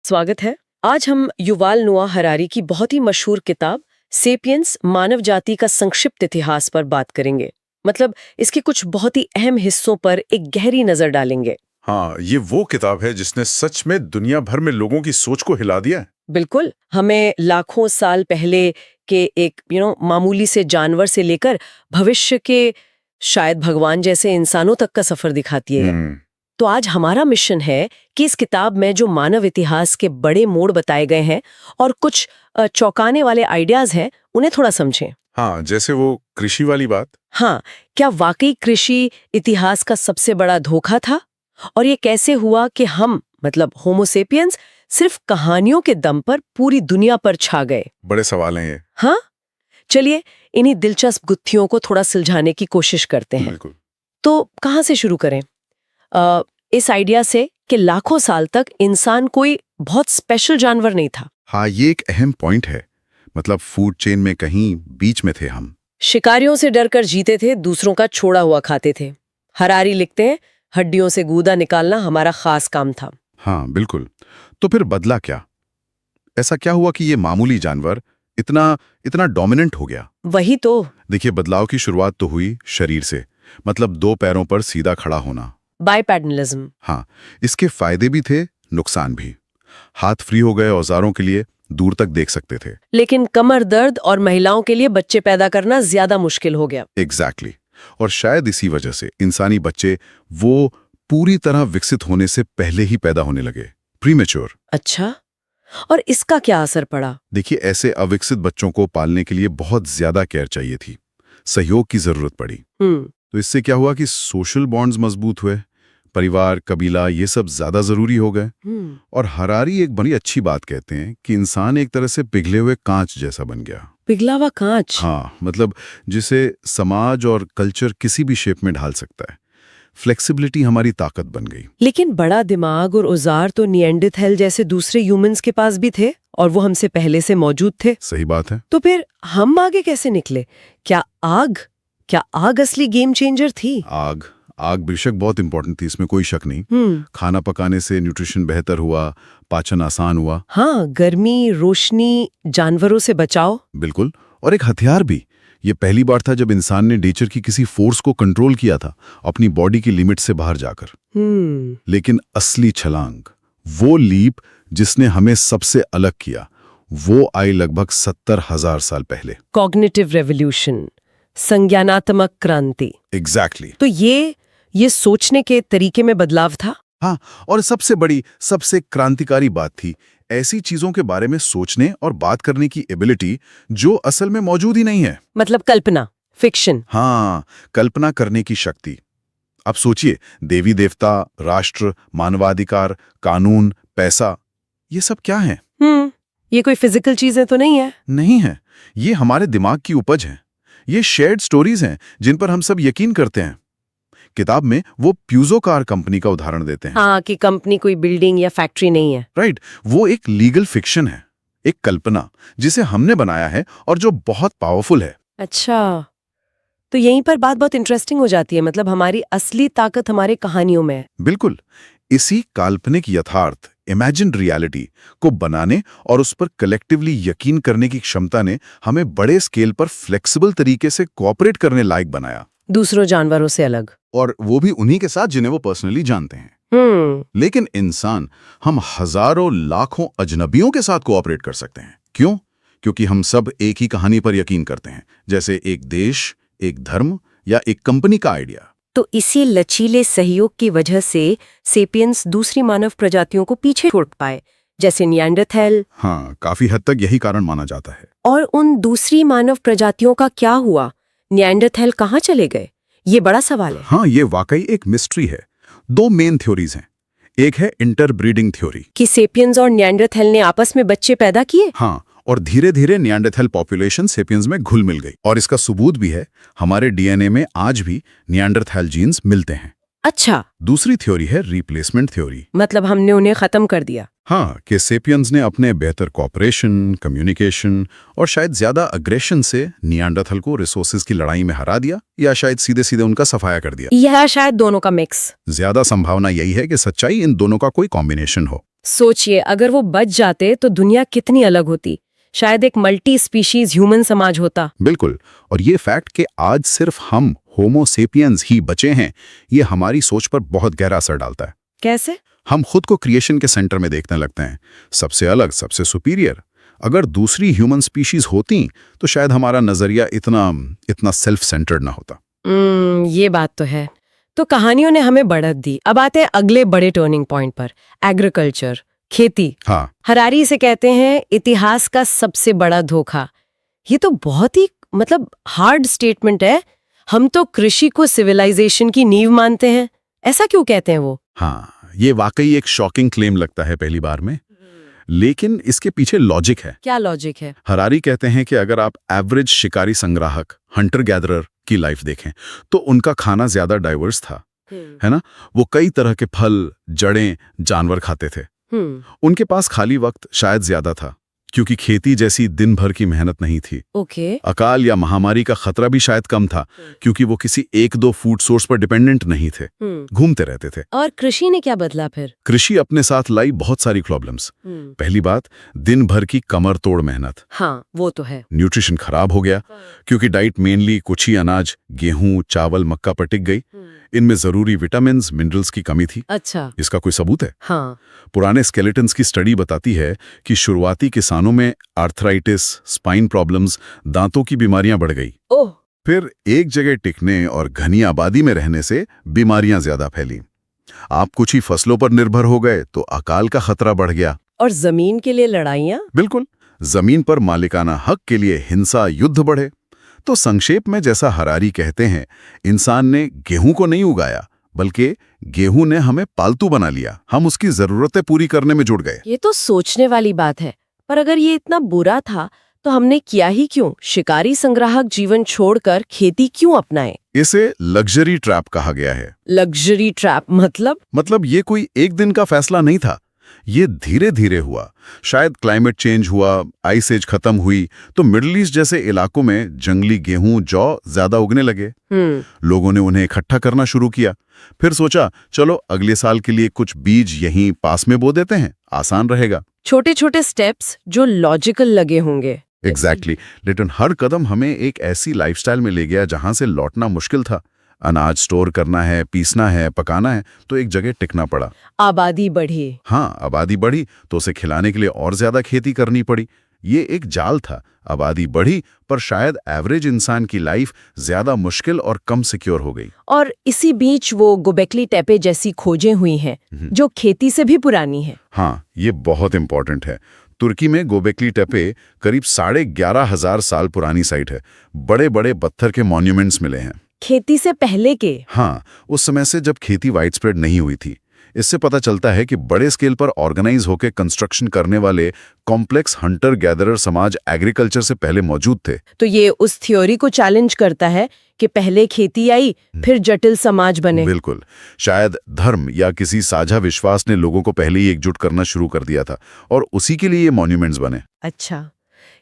स्वागत है। आज हम युवाल नोआ हरारी की बहुत ही मशहूर किताब सेपियंस मानव जाति का संक्षिप्त इतिहास पर बात करेंगे। मतलब इसके कुछ बहुत ही अहम हिस्सों पर एक गहरी नजर डालेंगे। हाँ, ये वो किताब है जिसने सच में दुनिया भर में लोगों की सोच को हिला दिया है। बिल्कुल, हमें लाखों साल पहले के एक मामूली से जानवर से लेकर भविष्य के शायद भगवान जैसे इंसानों तक का सफर दिखाती है। तो आज हमारा मिशन है कि इस किताब में जो मानव इतिहास के बड़े मोड़ बताए गए हैं और कुछ चौंकाने वाले आइडियाज हैं, उन्हें थोड़ा समझें। हाँ, जैसे वो कृषि वाली बात। हाँ, क्या वाकई कृषि इतिहास का सबसे बड़ा धोखा था? और ये कैसे हुआ कि हम मतलब होमो सेपियंस सिर्फ कहानियों के दम पर पूरी दुनिया पर छा गए? बड़े सवाल हैं ये। हाँ, चलिए इन्हीं दिलचस्प गुत्थियों को थोड़ा सुलझाने की कोशिश करते हैं। बिल्कुल। तो कहाँ से शुरू करें? इस आइडिया से कि लाखों साल तक इंसान कोई बहुत स्पेशल जानवर नहीं था। हाँ, ये एक अहम पॉइंट है। मतलब फूड चेन में कहीं बीच में थे हम। शिकारियों से डरकर जीते थे, दूसरों का छोड़ा हुआ खाते थे। हरारी लिखते हैं, हड्डियों से गूदा निकालना हमारा खास काम था। हाँ, बिल्कुल। तो फिर बदला क्या? ऐसा क्या हुआ कि ये मामूली जानवर इतना डोमिनेंट हो गया? वही तो। देखिए, बदलाव की शुरुआत तो हुई शरीर से। मतलब 2 पैरों पर सीधा खड़ा होना। बाइपेडनलिज्म। हाँ, इसके फायदे भी थे, नुकसान भी। हाथ फ्री हो गए औजारों के लिए, दूर तक देख सकते थे। लेकिन कमर दर्द और महिलाओं के लिए बच्चे पैदा करना ज्यादा मुश्किल हो गया। एग्जैक्टली। और शायद इसी वजह से इंसानी बच्चे वो पूरी तरह विकसित होने से पहले ही पैदा होने लगे, प्रीमेच्योर। अच्छा, और इसका क्या असर पड़ा? देखिए, ऐसे अविकसित बच्चों को पालने के लिए बहुत ज्यादा केयर चाहिए थी, सहयोग की जरूरत पड़ी। तो इससे क्या हुआ कि सोशल बॉन्ड्स मजबूत हुए, परिवार, कबीला, ये सब ज्यादा जरूरी हो गए। और हरारी एक बड़ी अच्छी बात कहते हैं कि इंसान एक तरह से पिघले हुए कांच जैसा बन गया। पिघला हुआ कांच? हाँ, मतलब जिसे समाज और कल्चर किसी भी शेप में ढाल सकता है। फ्लेक्सिबिलिटी हमारी ताकत बन गई। लेकिन बड़ा दिमाग और औजार तो निएंडरथैल जैसे दूसरे ह्यूमंस के पास भी थे और वो हमसे पहले से मौजूद थे। सही बात है। तो फिर हम आगे कैसे निकले? क्या आग असली गेम चेंजर थी? आग बेशक बहुत इंपॉर्टेंट थी, इसमें कोई शक नहीं। खाना पकाने से न्यूट्रिशन बेहतर हुआ, पाचन आसान हुआ। हाँ, गर्मी, रोशनी, जानवरों से बचाव। बिल्कुल। और एक हथियार भी। ये पहली बार था जब इंसान ने नेचर की किसी फोर्स को कंट्रोल किया था, अपनी बॉडी की लिमिट से बाहर जाकर। लेकिन असली छलांग, वो लीप जिसने हमें सबसे अलग किया, वो आई लगभग 70,000 साल पहले। कॉग्निटिव रेवोल्यूशन, संज्ञानात्मक क्रांति। एग्जैक्टली। तो ये सोचने के तरीके में बदलाव था। हाँ, और सबसे क्रांतिकारी बात थी ऐसी चीजों के बारे में सोचने और बात करने की एबिलिटी जो असल में मौजूद ही नहीं है। मतलब कल्पना, फिक्शन। हाँ, कल्पना करने की शक्ति। अब सोचिए, देवी देवता, राष्ट्र, मानवाधिकार, कानून, पैसा, ये सब क्या है? ये कोई फिजिकल चीजें तो नहीं है? नहीं है, ये हमारे दिमाग की उपज है। ये शेयर्ड स्टोरीज हैं जिन पर हम सब यकीन करते हैं। किताब में वो प्यूजो कार कंपनी का उदाहरण देते हैं। हाँ, कि कंपनी कोई बिल्डिंग या फैक्ट्री नहीं है। राइट, वो एक लीगल फिक्शन है, एक कल्पना जिसे हमने बनाया है और जो बहुत पावरफुल है। अच्छा, तो यहीं पर बात बहुत इंटरेस्टिंग हो जाती है। मतलब हमारी असली ताकत हमारे कहानियों में है। बिल्कुल। इसी काल्पनिक यथार्थ, इमेजिन्ड रियलिटी को बनाने और उस पर कलेक्टिवली यकीन करने की क्षमता ने हमें बड़े स्केल पर फ्लेक्सिबल तरीके से कोऑपरेट करने लायक बनाया, दूसरों जानवरों से अलग। और वो भी उन्हीं के साथ जिन्हें वो पर्सनली जानते हैं। लेकिन इंसान, हम हजारों लाखों अजनबियों के साथ कोऑपरेट कर सकते हैं। क्यों? क्योंकि हम सब एक ही कहानी पर यकीन करते हैं, जैसे एक देश, एक धर्म या एक कंपनी का आइडिया। तो इसी लचीले सहयोग की वजह से सेपियंस दूसरी मानव प्रजातियों को पीछे छोड़ पाए, जैसे निएंडरथैल। हाँ, काफी हद तक यही कारण माना जाता है। और उन दूसरी मानव प्रजातियों का क्या हुआ? निएंडरथैल कहाँ चले गए? ये बड़ा सवाल है। हाँ, ये वाकई एक मिस्ट्री है। 2 मेन थ्योरीज हैं। एक है इंटरब्रीडिंग थ्योरी, कि सेपियंस और निएंडरथैल ने आपस में बच्चे पैदा किए। हाँ, और धीरे धीरे निएंडरथैल पॉपुलेशन सेपियंस में घुल मिल गई। और इसका सबूत भी है, हमारे डीएनए में आज भी निएंडरथैल जीन्स मिलते हैं। अच्छा। दूसरी थ्योरी है रिप्लेसमेंट थ्योरी। मतलब हमने उन्हें खत्म कर दिया। हाँ, कि सेपियंस ने अपने बेहतर कॉपरेशन, कम्युनिकेशन और शायद ज्यादा अग्रेशन से निएंडरथैल को रिसोर्सेज की लड़ाई में हरा दिया, या शायद सीधे सीधे उनका सफाया कर दिया। यह शायद दोनों का मिक्स। ज्यादा संभावना यही है कि सच्चाई इन दोनों का कोई कॉम्बिनेशन हो। सोचिए, अगर वो बच जाते तो दुनिया कितनी अलग होती। शायद एक मल्टी स्पीशीज ह्यूमन समाज होता। बिल्कुल। और ये फैक्ट कि आज सिर्फ हम होमो सेपियंस ही बचे हैं, ये हमारी सोच पर बहुत गहरा असर डालता है। कैसे? हम खुद को क्रिएशन के सेंटर में देखने लगते हैं, सबसे अलग, सबसे सुपीरियर। अगर दूसरी ह्यूमन स्पीशीज होती तो शायद हमारा नजरिया इतना सेल्फ सेंटर्ड ना होता। ये बात तो है। तो कहानियों ने हमें बढ़त दी। अब आते हैं अगले बड़े टर्निंग पॉइंट पर, एग्रीकल्चर, खेती। हाँ, हरारी इसे कहते हैं इतिहास का सबसे बड़ा धोखा। ये तो बहुत ही हार्ड स्टेटमेंट है। हम तो कृषि को सिविलाइजेशन की नींव मानते हैं। ऐसा क्यों कहते हैं वो? हाँ, ये वाकई एक शॉकिंग क्लेम लगता है पहली बार में, लेकिन इसके पीछे लॉजिक है। क्या लॉजिक है? हरारी कहते हैं कि अगर आप एवरेज शिकारी संग्राहक, हंटर गैदरर की लाइफ देखें तो उनका खाना ज्यादा डाइवर्स था, है ना? वो कई तरह के फल, जड़ें, जानवर खाते थे। उनके पास खाली वक्त शायद ज्यादा था क्योंकि खेती जैसी दिन भर की मेहनत नहीं थी। ओके। अकाल या महामारी का खतरा भी शायद कम था क्योंकि वो किसी एक दो फूड सोर्स पर डिपेंडेंट नहीं थे, घूमते रहते थे। और कृषि ने क्या बदला फिर? कृषि अपने साथ लाई बहुत सारी प्रॉब्लम्स। पहली बात, दिन भर की कमर तोड़ मेहनत। हाँ, वो तो है। न्यूट्रिशन खराब हो गया क्योंकि डाइट मेनली कुछ ही अनाज, गेहूं, चावल, मक्का पर टिक गई। इनमें जरूरी विटामिन, मिनरल्स की कमी थी। अच्छा। इसका कोई सबूत है? हाँ। पुराने स्केलेटन्स की स्टडी बताती है कि शुरुआती किसानों में आर्थराइटिस, स्पाइन प्रॉब्लम्स, दांतों की बीमारियां बढ़ गई। ओह। फिर एक जगह टिकने और घनी आबादी में रहने से बीमारियां ज्यादा फैली। आप कुछ ही फसलों पर निर्भर हो गए तो अकाल का खतरा बढ़ गया। और जमीन के लिए लड़ाइयां? बिल्कुल, जमीन पर मालिकाना हक के लिए हिंसा, युद्ध बढ़े। तो संक्षेप में जैसा हरारी कहते हैं, इंसान ने गेहूं को नहीं उगाया बल्कि गेहूं ने हमें पालतू बना लिया। हम उसकी जरूरतें पूरी करने में जुट गए। ये तो सोचने वाली बात है। पर अगर ये इतना बुरा था तो हमने किया ही क्यों? शिकारी संग्राहक जीवन छोड़कर खेती क्यों अपनाए? इसे लग्जरी ट्रैप कहा गया है। लग्जरी ट्रैप मतलब ये कोई एक दिन का फैसला नहीं था, ये धीरे धीरे हुआ। शायद क्लाइमेट चेंज हुआ, आइस एज खत्म हुई तो मिडिल ईस्ट जैसे इलाकों में जंगली गेहूं, जौ ज्यादा उगने लगे। लोगों ने उन्हें इकट्ठा करना शुरू किया। फिर सोचा चलो अगले साल के लिए कुछ बीज यहीं पास में बो देते हैं, आसान रहेगा। छोटे छोटे स्टेप्स जो लॉजिकल लगे होंगे। एग्जैक्टली। लेकिन हर कदम हमें एक ऐसी लाइफस्टाइल में ले गया जहां से लौटना मुश्किल था। अनाज स्टोर करना है, पीसना है, पकाना है, तो एक जगह टिकना पड़ा। आबादी बढ़ी। हाँ, आबादी बढ़ी तो उसे खिलाने के लिए और ज्यादा खेती करनी पड़ी। ये एक जाल था। आबादी बढ़ी पर शायद एवरेज इंसान की लाइफ ज्यादा मुश्किल और कम सिक्योर हो गई। और इसी बीच वो गोबेकली टेपे जैसी खोजें हुई हैं जो खेती से भी पुरानी है। हाँ, ये बहुत इंपॉर्टेंट है। तुर्की में गोबेकली टेपे करीब 11,500 साल पुरानी साइट है। बड़े बड़े पत्थर के मॉन्यूमेंट्स मिले हैं। खेती से पहले के? हाँ, उस समय से जब खेती वाइडस्प्रेड नहीं हुई थी। इससे पता चलता है कि बड़े स्केल पर ऑर्गेनाइज होकर कंस्ट्रक्शन करने वाले कॉम्प्लेक्स हंटर गैदरर समाज एग्रीकल्चर से पहले मौजूद थे। तो ये उस थ्योरी को चैलेंज करता है कि पहले खेती आई फिर जटिल समाज बने। बिल्कुल। शायद धर्म या किसी साझा विश्वास ने लोगों को पहले ही एकजुट करना शुरू कर दिया था और उसी के लिए ये मॉन्यूमेंट्स बने। अच्छा,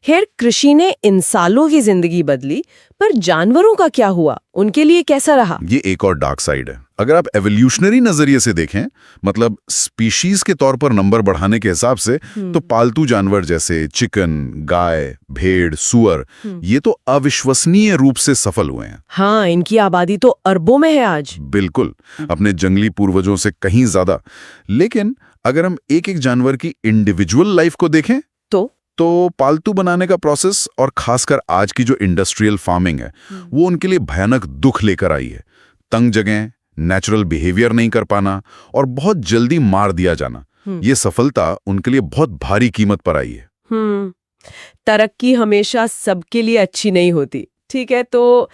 खैर कृषि ने इन सालों की जिंदगी बदली, पर जानवरों का क्या हुआ? उनके लिए कैसा रहा? ये एक और डार्क साइड है। अगर आप एवोल्यूशनरी नजरिए से देखें, मतलब स्पीशीज के तौर पर नंबर बढ़ाने के हिसाब से, तो पालतू जानवर जैसे चिकन, गाय, भेड़, सुअर, ये तो अविश्वसनीय रूप से सफल हुए हैं। हाँ, इनकी आबादी तो अरबों में है आज। बिल्कुल, अपने जंगली पूर्वजों से कहीं ज्यादा। लेकिन अगर हम एक एक जानवर की इंडिविजुअल लाइफ को देखें तो पालतू बनाने का प्रोसेस और खासकर आज की जो इंडस्ट्रियल फार्मिंग है, वो उनके लिए भयानक दुख लेकर आई है। तंग जगह, नेचुरल बिहेवियर नहीं कर पाना और बहुत जल्दी मार दिया जाना, ये सफलता उनके लिए बहुत भारी कीमत पर आई है। तरक्की हमेशा सबके लिए अच्छी नहीं होती। ठीक है, तो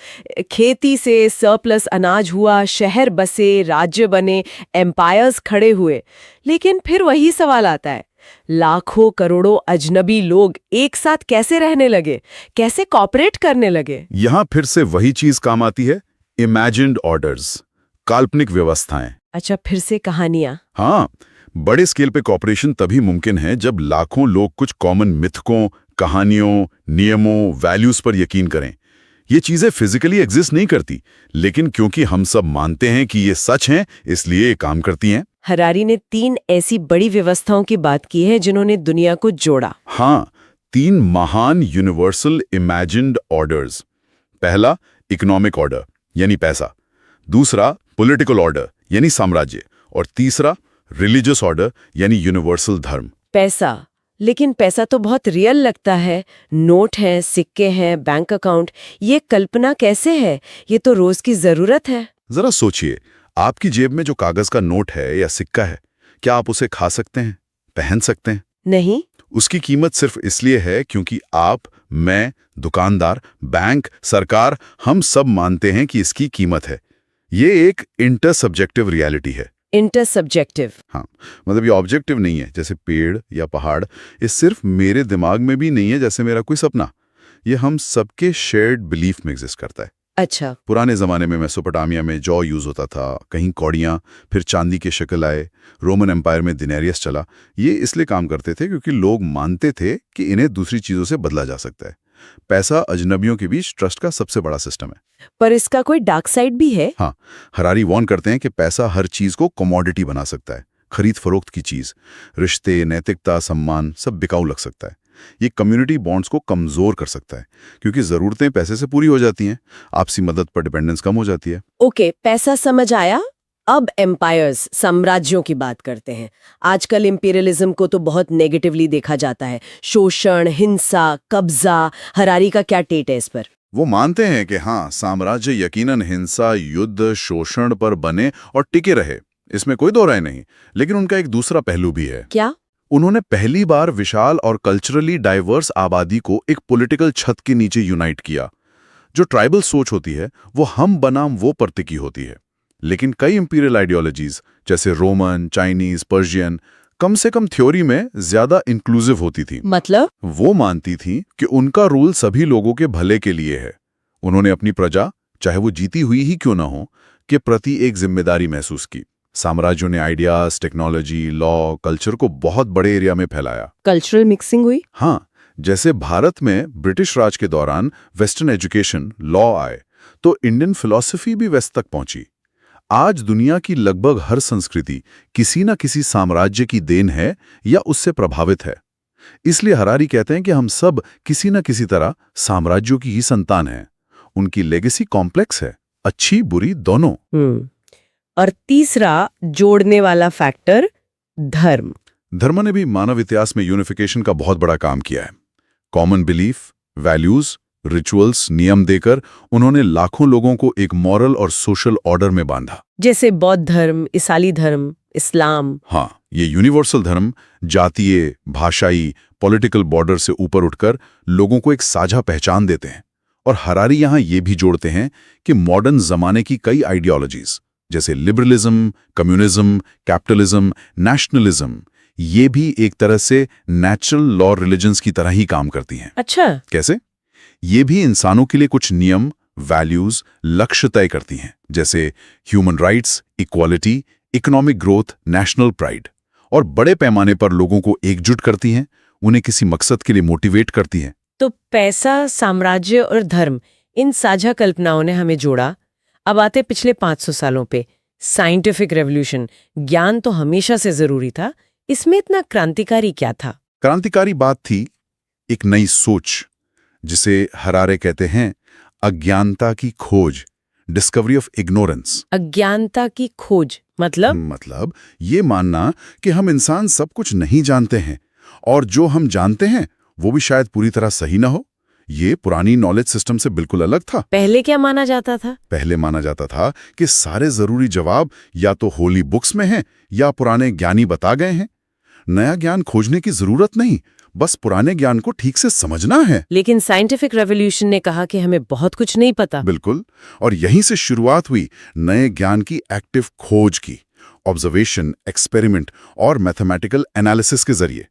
खेती से सरप्लस अनाज हुआ, शहर बसे, राज्य बने, एम्पायर्स खड़े हुए। लेकिन फिर वही सवाल आता है, लाखों करोड़ों अजनबी लोग एक साथ कैसे रहने लगे, कैसे कॉपरेट करने लगे? यहां फिर से वही चीज काम आती है, इमेजिन्ड ऑर्डर्स, काल्पनिक व्यवस्थाएं। अच्छा, फिर से कहानियां। हाँ, बड़े स्केल पे कॉपरेशन तभी मुमकिन है जब लाखों लोग कुछ कॉमन मिथकों, कहानियों, नियमों, वैल्यूज पर यकीन करें। ये चीजें फिजिकली एग्जिस्ट नहीं करती, लेकिन क्योंकि हम सब मानते हैं कि ये सच हैं, इसलिए ये काम करती हैं। हरारी ने 3 ऐसी बड़ी व्यवस्थाओं की बात की है जिन्होंने दुनिया को जोड़ा। हाँ, 3 महान यूनिवर्सल इमेजिन्ड ऑर्डर्स। पहला इकोनॉमिक ऑर्डर यानी पैसा, दूसरा पॉलिटिकल ऑर्डर यानी साम्राज्य, और तीसरा रिलीजियस ऑर्डर यानी यूनिवर्सल धर्म। पैसा, लेकिन पैसा तो बहुत रियल लगता है। नोट हैं, सिक्के हैं, बैंक अकाउंट। ये कल्पना कैसे है? ये तो रोज की जरूरत है। जरा सोचिए, आपकी जेब में जो कागज का नोट है या सिक्का है, क्या आप उसे खा सकते हैं, पहन सकते हैं? नहीं। उसकी कीमत सिर्फ इसलिए है क्योंकि आप, मैं, दुकानदार, बैंक, सरकार, हम सब मानते हैं कि इसकी कीमत है। ये एक इंटरसब्जेक्टिव रियलिटी है। इंटरसब्जेक्टिव? हाँ, मतलब ये ऑब्जेक्टिव नहीं है जैसे पेड़ या पहाड़। ये सिर्फ मेरे दिमाग में भी नहीं है जैसे मेरा कोई सपना। ये हम सबके शेयर्ड बिलीफ में एग्जिस्ट करता है। अच्छा। पुराने ज़माने में मेसोपोटामिया में जौ यूज़ होता था, कहीं कौड़ियाँ, फिर चांदी के शक्ल आए। रोमन एम्पायर में दिनेरियस चला। ये इसलिए काम करते थे क्योंकि लोग मानते थे कि इन्हें दूसरी चीज़ों से बदला जा सकता है। पैसा अजनबियों के बीच ट्रस्ट का सबसे बड़ा सिस्टम है। पर इसका कोई डार्क साइड भी है? हाँ, हरारी वॉर्न करते हैं कि पैसा हर चीज़ को कमोडिटी बना सकता है। खरीद फरोख्त की चीज़, रिश्ते, नैतिकता, सम्मान सब बिकाऊ लग सकता है। ये कम्युनिटी बॉन्ड्स को कमज़ोर कर सकता है क्योंकि ज़रूरतें पैसे से पूरी हो जाती हैं, आपसी मदद पर डिपेंडेंस कम हो जाती है। ओके, पैसा समझ आया। अब एम्पायर्स, साम्राज्यों की बात करते हैं। आजकल इंपीरियलिज्म को तो बहुत नेगेटिवली देखा जाता है। शोषण, हिंसा, कब्जा। हरारी का क्या टेट है इस पर? वो मानते हैं कि हाँ, साम्राज्य यकीनन हिंसा, युद्ध, शोषण पर बने और टिके रहे, इसमें कोई दो राय नहीं। लेकिन उनका एक दूसरा पहलू भी है। क्या? उन्होंने पहली बार विशाल और कल्चरली डाइवर्स आबादी को एक पॉलिटिकल छत के नीचे यूनाइट किया। जो ट्राइबल सोच होती है वो हम बनाम वो पर टिकी होती है। लेकिन कई इंपीरियल आइडियोलॉजीज जैसे रोमन, चाइनीज, पर्शियन कम से कम थ्योरी में ज्यादा इंक्लूसिव होती थी। मतलब? वो मानती थी कि उनका रूल सभी लोगों के भले के लिए है। उन्होंने अपनी प्रजा, चाहे वो जीती हुई ही क्यों ना हो, के प्रति एक जिम्मेदारी महसूस की। साम्राज्यों ने आइडियाज, टेक्नोलॉजी, लॉ, कल्चर को बहुत बड़े एरिया में फैलाया। कल्चरल मिक्सिंग हुई? हाँ, जैसे भारत में ब्रिटिश राज के दौरान वेस्टर्न एजुकेशन, लॉ आए, तो इंडियन फिलॉसफी भी वेस्ट तक पहुंची। आज दुनिया की लगभग हर संस्कृति किसी न किसी साम्राज्य की देन है या उससे प्रभावित है। इसलिए हरारी कहते हैं कि हम सब किसी न किसी तरह साम्राज्यों की ही संतान हैं। उनकी लेगेसी कॉम्प्लेक्स है, अच्छी बुरी दोनों। और तीसरा जोड़ने वाला फैक्टर, धर्म। धर्म ने भी मानव इतिहास में यूनिफिकेशन का बहुत बड़ा काम किया है। कॉमन बिलीफ, वैल्यूज, रिचुअल्स, नियम देकर उन्होंने लाखों लोगों को एक मॉरल और सोशल ऑर्डर में बांधा। जैसे बौद्ध धर्म, ईसाई धर्म, इस्लाम। हाँ, ये यूनिवर्सल धर्म जातीय, भाषाई, पॉलिटिकल बॉर्डर से ऊपर उठकर लोगों को एक साझा पहचान देते हैं। और हरारी यहाँ ये भी जोड़ते हैं कि मॉडर्न जमाने की कई आइडियोलॉजीज जैसे लिबरलिज्म, कम्युनिज्म, कैपिटलिज्म, नेशनलिज्म, ये भी एक तरह से नेचुरल लॉ रिलीजन्स की तरह ही काम करती हैं। अच्छा। कैसे? ये भी इंसानों के लिए कुछ नियम, वैल्यूज, लक्ष्य तय करती हैं, जैसे human rights, equality, economic growth, national pride, और बड़े पैमाने पर लोगों को एकजुट करती हैं, उन्हें किसी मकसद के लिए मोटिवेट करती हैं। तो पैसा, साम्राज्य और धर्म, इन साझा कल्पनाओं ने हमें जोड़ा। अब आते पिछले 500 सालों पे। साइंटिफिक रेवोल्यूशन, ज्ञान तो हमेशा से जरूरी था, इसमें इतना क्रांतिकारी क्या था? क्रांतिकारी बात थी एक नई सोच, जिसे हरारे कहते हैं अज्ञानता की खोज, डिस्कवरी ऑफ इग्नोरेंस। अज्ञानता की खोज मतलब ये मानना कि हम इंसान सब कुछ नहीं जानते हैं और जो हम जानते हैं वो भी शायद पूरी तरह सही ना हो। ये पुरानी नॉलेज सिस्टम से बिल्कुल अलग था। पहले क्या माना जाता था? पहले माना जाता था कि सारे जरूरी जवाब या तो होली बुक्स में हैं या पुराने ज्ञानी बता गए हैं। नया ज्ञान खोजने की जरूरत नहीं, बस पुराने ज्ञान को ठीक से समझना है। लेकिन साइंटिफिक रेवोल्यूशन ने कहा कि हमें बहुत कुछ नहीं पता। बिल्कुल, और यहीं से शुरुआत हुई नए ज्ञान की एक्टिव खोज की, ऑब्जर्वेशन, एक्सपेरिमेंट और मैथमेटिकल एनालिसिस के जरिए।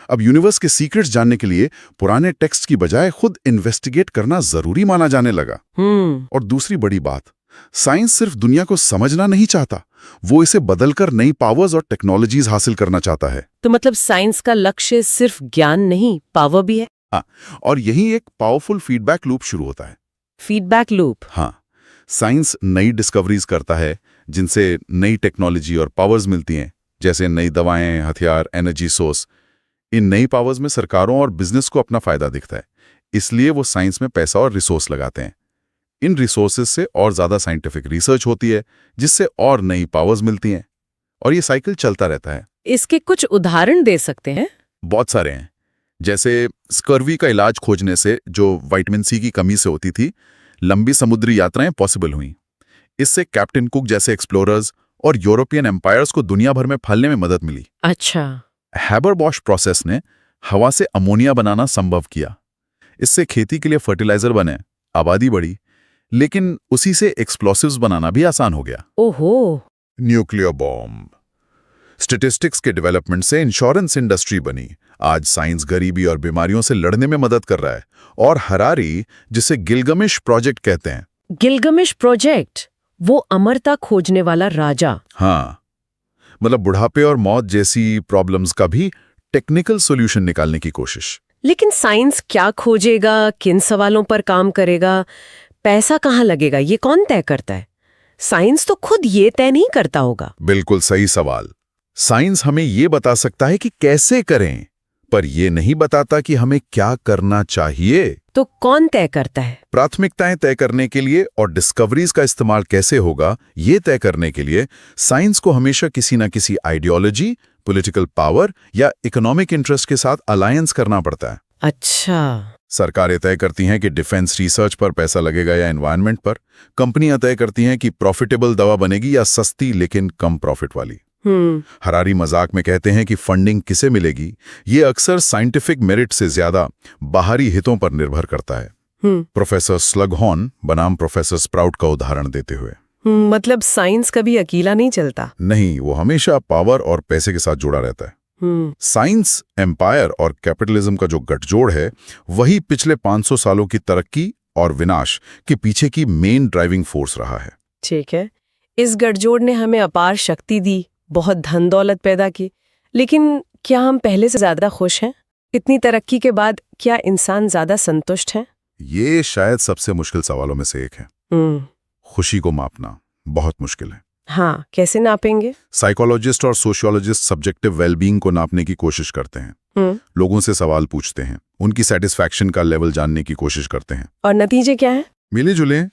अब यूनिवर्स के सीक्रेट्स जानने के लिए पुराने टेक्स्ट की बजाय खुद इन्वेस्टिगेट करना जरूरी माना जाने लगा। और दूसरी बड़ी बात, साइंस सिर्फ दुनिया को समझना नहीं चाहता, वो इसे बदलकर नई पावर्स और टेक्नोलॉजीज हासिल करना चाहता है। तो मतलब साइंस का लक्ष्य सिर्फ ज्ञान नहीं, पावर भी है। हाँ, और यही एक पावरफुल फीडबैक लूप शुरू होता है। Feedback loop. हाँ, साइंस नई डिस्कवरीज करता है जिनसे नई टेक्नोलॉजी और पावर्स मिलती हैं, जैसे नई दवाएं, हथियार, एनर्जी सोर्स। इन नई पावर्स में सरकारों और बिजनेस को अपना फायदा दिखता है, इसलिए वो साइंस में पैसा और रिसोर्स लगाते हैं। इन रिसोर्सेज से और ज्यादा साइंटिफिक रिसर्च होती है, जिससे और नई पावर्स मिलती हैं, और ये साइकिल चलता रहता है। इसके कुछ उदाहरण दे सकते हैं? बहुत सारे हैं। जैसे स्कर्वी का इलाज खोजने से जो विटामिन सी की कमी से होती थी, लंबी समुद्री यात्राएं पॉसिबल हुई। इससे कैप्टन कुक जैसे एक्सप्लोरर्स और यूरोपियन एम्पायर्स को दुनिया भर में फैलने में मदद मिली। अच्छा। हैबर-बॉश प्रोसेस ने हवा से अमोनिया बनाना संभव किया। इससे खेती के लिए फर्टिलाइजर बने, आबादी बढ़ी, लेकिन उसी से एक्सप्लोसिव्स बनाना भी आसान हो गया। ओहो। Nuclear bomb. स्टैटिस्टिक्स के डेवलपमेंट से इंश्योरेंस इंडस्ट्री बनी। आज साइंस गरीबी और बीमारियों से लड़ने में मदद कर रहा है। और हरारी, जिसे गिलगमिश प्रोजेक्ट कहते हैं। गिलगमिश प्रोजेक्ट, वो अमरता खोजने वाला राजा। हाँ, मतलब बुढ़ापे और मौत जैसी प्रॉब्लम्स का भी टेक्निकल सॉल्यूशन निकालने की कोशिश। लेकिन साइंस क्या खोजेगा, किन सवालों पर काम करेगा, पैसा कहाँ लगेगा, ये कौन तय करता है? साइंस तो खुद ये तय नहीं करता होगा। बिल्कुल सही सवाल। साइंस हमें ये बता सकता है कि कैसे करें, पर ये नहीं बताता कि हमें क्या करना चाहिए। तो कौन तय करता है? प्राथमिकताएं तय करने के लिए और डिस्कवरीज का इस्तेमाल कैसे होगा, ये तय करने के लिए साइंस को हमेशा किसी न किसी आइडियोलॉजी, पॉलिटिकल पावर या इकोनॉमिक इंटरेस्ट के साथ अलायंस करना पड़ता है। अच्छा। सरकारें तय करती हैं कि डिफेंस रिसर्च पर पैसा लगेगा या एनवायरनमेंट पर। कंपनियां तय करती हैं कि प्रॉफिटेबल दवा बनेगी या सस्ती लेकिन कम प्रॉफिट वाली। हरारी मजाक में कहते हैं कि फंडिंग किसे मिलेगी, ये अक्सर साइंटिफिक मेरिट से ज्यादा बाहरी हितों पर निर्भर करता है। प्रोफेसर स्लगहॉर्न बनाम प्रोफेसर स्प्राउट का उदाहरण देते हुए। मतलब साइंस कभी अकेला नहीं चलता? नहीं, वो हमेशा पावर और पैसे के साथ जुड़ा रहता है। साइंस, एम्पायर और कैपिटलिज्म का जो गठजोड़ है, वही पिछले 500 सालों की तरक्की और विनाश के पीछे की मेन ड्राइविंग फोर्स रहा है। ठीक है, इस गठजोड़ ने हमें अपार शक्ति दी, बहुत धन दौलत पैदा की, लेकिन क्या हम पहले से ज्यादा खुश हैं? इतनी तरक्की के बाद क्या इंसान ज्यादा संतुष्ट है? ये शायद सबसे मुश्किल सवालों में से एक है। खुशी को मापना बहुत मुश्किल है। हाँ, कैसे नापेंगे? साइकोलॉजिस्ट और सोशियोलॉजिस्ट सब्जेक्टिव वेलबींग को नापने की कोशिश करते हैं। लोगों से सवाल पूछते हैं, उनकी सेटिस्फैक्शन का लेवल जानने की कोशिश करते हैं। और नतीजे क्या है? मिले जुले।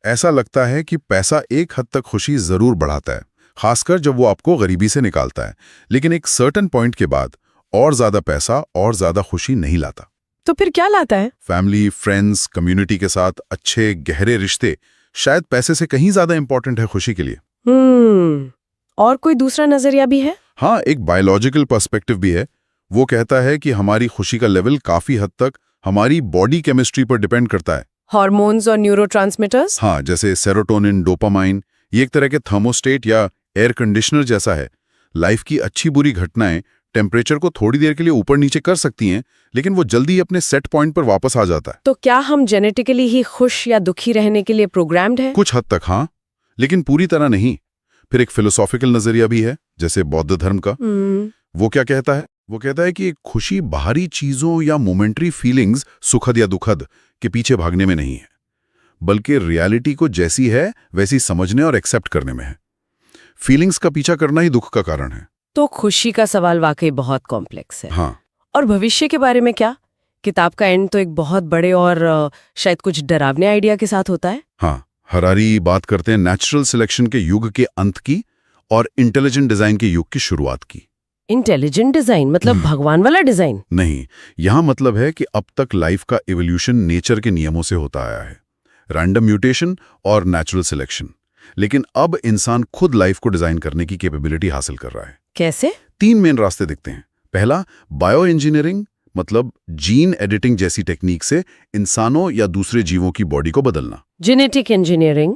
ऐसा लगता है कि पैसा एक हद तक खुशी जरूर बढ़ाता है, खासकर जब वो आपको गरीबी से निकालता है, लेकिन एक सर्टेन पॉइंट के बाद और ज्यादा पैसा और ज्यादा खुशी नहीं लाता। तो फिर क्या लाता है? फैमिली, फ्रेंड्स, कम्युनिटी के साथ अच्छे गहरे रिश्ते शायद पैसे से कहीं ज्यादा इंपॉर्टेंट है खुशी के लिए। और कोई दूसरा नजरिया भी है? हाँ, एक बायोलॉजिकल पर्सपेक्टिव भी है। वो कहता है कि हमारी खुशी का लेवल काफी हद तक हमारी बॉडी केमिस्ट्री पर डिपेंड करता है। हार्मोन्स और न्यूरोट्रांसमीटर्स? हाँ, जैसे सेरोटोनिन, डोपामाइन, ये एक तरह के थर्मोस्टेट या एयर कंडीशनर जैसा है। लाइफ की अच्छी बुरी घटनाएं टेम्परेचर को थोड़ी देर के लिए ऊपर नीचे कर सकती हैं, लेकिन वो जल्दी अपने सेट पॉइंट पर वापस आ जाता है। तो क्या हम जेनेटिकली ही खुश या दुखी रहने के लिए प्रोग्राम्ड हैं? कुछ हद तक हाँ, लेकिन पूरी तरह नहीं। फिर एक फिलोसॉफिकल नजरिया भी है, जैसे बौद्ध धर्म का। वो क्या कहता है? वो कहता है कि खुशी बाहरी चीजों या मोमेंट्री फीलिंग्स, सुखद या दुखद, के पीछे भागने में नहीं है, बल्कि रियलिटी को जैसी है वैसी समझने और एक्सेप्ट करने में है। फीलिंग्स का पीछा करना ही दुख का कारण है। तो खुशी का सवाल वाकई बहुत कॉम्प्लेक्स है। हाँ। और भविष्य के बारे में क्या? किताब का एंड तो एक बहुत बड़े और शायद कुछ डरावने आइडिया के साथ होता है। हाँ, हरारी बात करते हैं नेचुरल सिलेक्शन के युग के अंत की और इंटेलिजेंट डिजाइन के युग की शुरुआत की। इंटेलिजेंट डिजाइन मतलब भगवान वाला डिजाइन? नहीं, यहां मतलब है कि अब तक लाइफ का इवोल्यूशन नेचर के नियमों से होता आया है, रैंडम म्यूटेशन और नेचुरल सिलेक्शन। लेकिन अब इंसान खुद लाइफ को डिजाइन करने की कैपेबिलिटी हासिल कर रहा है। कैसे? 3 मेन रास्ते दिखते हैं। पहला, बायो इंजीनियरिंग, मतलब जीन एडिटिंग जैसी टेक्निक से इंसानों या दूसरे जीवों की बॉडी को बदलना। Genetic engineering.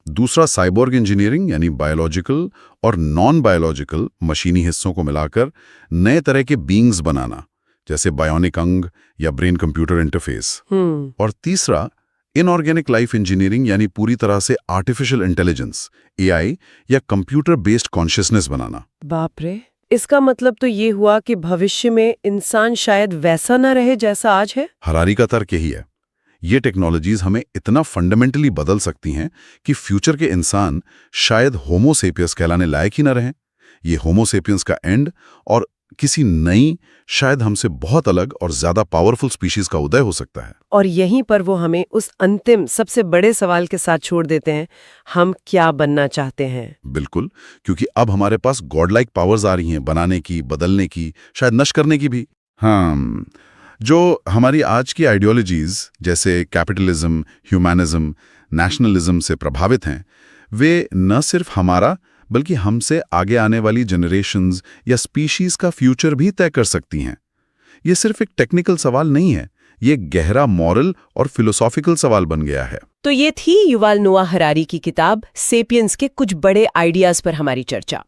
दूसरा, साइबोर्ग इंजीनियरिंग, यानी बायोलॉजिकल और नॉन बायोलॉजिकल मशीनी हिस्सों को मिलाकर नए तरह के बीइंग्स बनाना, जैसे बायोनिक अंग या ब्रेन कंप्यूटर इंटरफेस। और तीसरा, इनऑर्गेनिक लाइफ इंजीनियरिंग, यानी पूरी तरह से आर्टिफिशियल इंटेलिजेंस, एआई या कंप्यूटर बेस्ड कॉन्शियसनेस बनाना। बाप रे, इसका मतलब तो ये हुआ कि भविष्य में इंसान शायद वैसा न रहे जैसा आज है। हरारी का तर्क यही है। ये टेक्नोलॉजीज हमें इतना फंडामेंटली बदल सकती हैं कि फ्यूचर के इंसान शायद होमो सेपियंस कहलाने लायक ही न रहें। ये होमो सेपियंस का एंड और किसी नई, शायद हमसे बहुत अलग और ज्यादा पावरफुल स्पीशीज का उदय हो सकता है। और यहीं पर वो हमें उस अंतिम सबसे बड़े सवाल के साथ छोड़ देते हैं, हम क्या बनना चाहते हैं। बिल्कुल, क्योंकि अब हमारे पास गॉड लाइक पावर्स आ रही हैं, बनाने की, बदलने की, शायद नष्ट करने की भी। हाँ, जो हमारी आज की आइडियोलॉजीज जैसे कैपिटलिज्म, ह्यूमैनिज्म, नेशनलिज्म से प्रभावित हैं, वे न सिर्फ हमारा बल्कि हमसे आगे आने वाली जनरेशन्स या स्पीशीज का फ्यूचर भी तय कर सकती हैं। ये सिर्फ एक टेक्निकल सवाल नहीं है, ये गहरा मॉरल और फिलोसॉफिकल सवाल बन गया है। तो ये थी युval नोआ हरारी की किताब सेपियंस के कुछ बड़े आइडियाज पर हमारी चर्चा।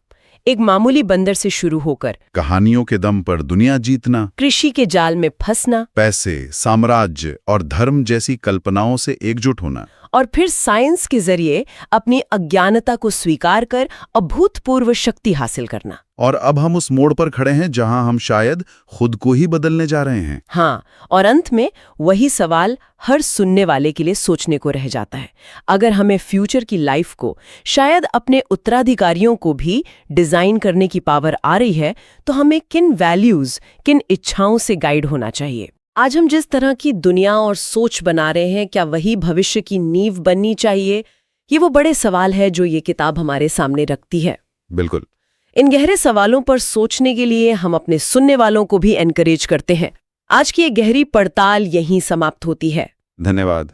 एक मामूली बंदर से शुरू होकर कहानियों के दम पर दुनिया जीतना, कृषि के जाल में फंसना, पैसे, साम्राज्य और धर्म जैसी कल्पनाओं से एकजुट होना, और फिर साइंस के जरिए अपनी अज्ञानता को स्वीकार कर अभूतपूर्व शक्ति हासिल करना। और अब हम उस मोड़ पर खड़े हैं जहां हम शायद खुद को ही बदलने जा रहे हैं। हाँ, और अंत में वही सवाल हर सुनने वाले के लिए सोचने को रह जाता है। अगर हमें फ्यूचर की लाइफ को, शायद अपने उत्तराधिकारियों को भी डिजाइन करने की पावर आ रही है, तो हमें किन वैल्यूज, किन इच्छाओं से गाइड होना चाहिए? आज हम जिस तरह की दुनिया और सोच बना रहे हैं, क्या वही भविष्य की नींव बननी चाहिए? ये वो बड़े सवाल है जो ये किताब हमारे सामने रखती है। बिल्कुल। इन गहरे सवालों पर सोचने के लिए हम अपने सुनने वालों को भी एनकरेज करते हैं। आज की ये गहरी पड़ताल यहीं समाप्त होती है। धन्यवाद।